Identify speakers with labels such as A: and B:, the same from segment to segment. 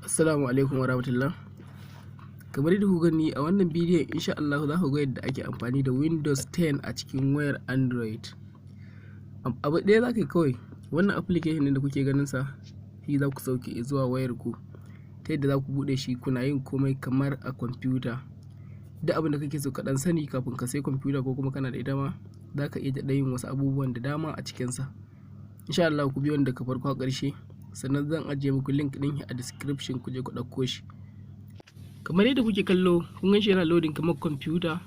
A: Assalamu alaikum warahmatullah. Kamar yadda ku gani a wannan bidiyon, insha Allah za ku ga yadda ake amfani da Windows 10 a cikin wayar Android. Abu ɗaya za ka yi kawai, wannan application da kuke ganin sa shi za ku sauke zuwa wayar ku, ta yadda za ku buɗe shi kuna yin komai kamar a kwamfuta. Duk abin da kake so ka ɗan sani kafin ka sai kwamfuta ko kuma kana da ita ma, za ka iya daɗa yin wasu abubuwan da dama a cikinsa. Insha Allah ku biyo ni daga farko a ƙarshe, sannan zan ajiye muku link ɗin a description ku je ku ɗauko shi. Kamar yadda kuke kallo, kun gan shi yana loading kamar kwamfuta,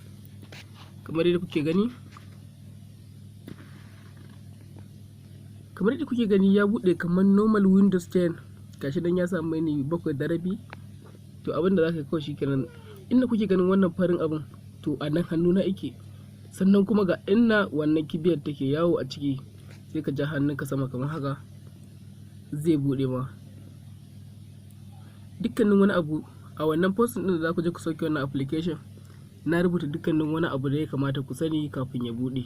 A: kamar yadda kuke gani ya buɗe kamar normal Windows 10. Gashi dan ya samu mini 7.5. to abin da zaka kawai shikenan, inda kuke ganin wannan farin abin, to a nan hannuna yake, sannan kuma ga inna wannan kibiyar take yawo a ciki, sai ka ja hannunka sama kamar haka, zai buɗe ma dukkanin wani abu. A wannan post ɗin da za ku je ku sauke wannan application, na rubuta dukkanin wani abu da ya kamata ku sani kafin ya buɗe.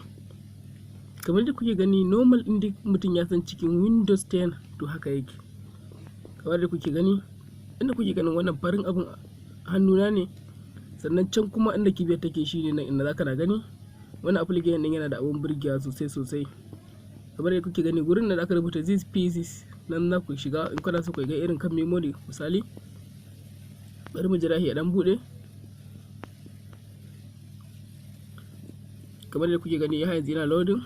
A: Kamar da kuke gani, normal inda mutum ya san cikin Windows 10 to haka yake. Kamar da kuke gani, inda kuke ganin wannan farin abin hannuna ne, sannan can kuma inda kibiyar take shine nan inda zaka na gani. Wannan application ɗin yana da abun burgewa sosai. Kamar da kuke gani, gurin da aka rubuta these pieces, nan za ku shiga in kana so ku ga irin kan memory. Misali, bari mu jira shi ya dan bude. Kamar da kuke gani, ya yanzu yana loading.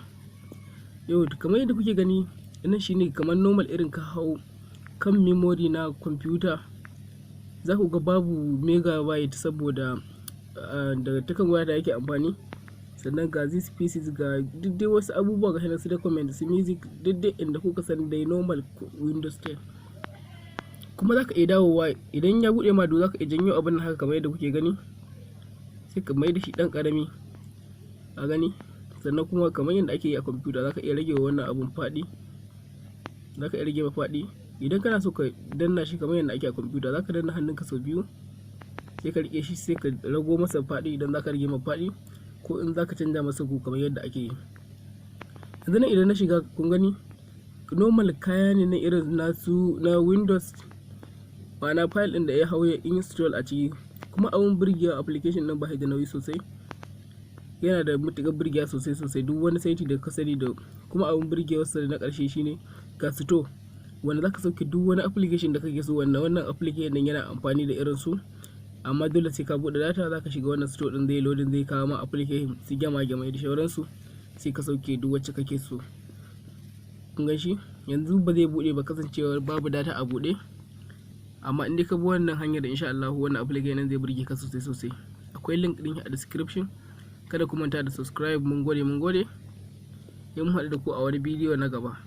A: Yau kamar yadda kuke gani, nan shine kamar normal irin ka hau kan memory na kwamfuta. Za ku ga babu megabyte saboda daga takan waya da yake amfani. Sannan ga these pieces, ga duk dai wasu abubuwa ga hinan su document, su music, duk dai inda kuka san dai normal Windows 10. Kuma za ka iya dawowa idan ya buɗe ma, za ka iya janyo abin haka kamar yadda kuke gani, sai ka mai da shi ɗan ƙarami a gani. Sannan kuma kamar yadda ake yi a kwamfuta, za ka iya rage wa wannan abun faɗi, idan kana so ka danna shi kamar yadda ake a kwamfuta, za ka danna hannunka sau biyu, sai ka riƙe shi, sai ka rago masa faɗi idan za ka rage masa faɗi, ko in za ka canja masa gu kamar yadda ake yi. Yanzu nan idan na shiga, kun gani normal kaya ne na irin nasu na Windows, ma'ana file ɗin da ya hau ya install a ciki. Kuma abun burgewa, application ɗin ba shi da nauyi sosai, yana da matuƙar burgewa sosai. Duk wani saiti da ka sani da kuma abun burgewa sa na ƙarshe shine ga store, wanda za ka sauke duk wani application da kake so. Wannan application ɗin yana amfani da irin su, amma dole sai ka buɗe data. Za ka shiga wannan store ɗin, zai loading, zai kawo ma application su gyama da shauransu, sai ka sauke duk wacce kake so. Kun gan shi yanzu ba zai buɗe ba, kasancewar babu data a buɗe, amma in dai ka bi wannan hanyar da insha Allah wannan application zai burge ka sosai. Akwai link ɗin a description. Kada ku manta da subscribe. Mun gode. Mun haɗu da ku a wani bidiyo na gaba.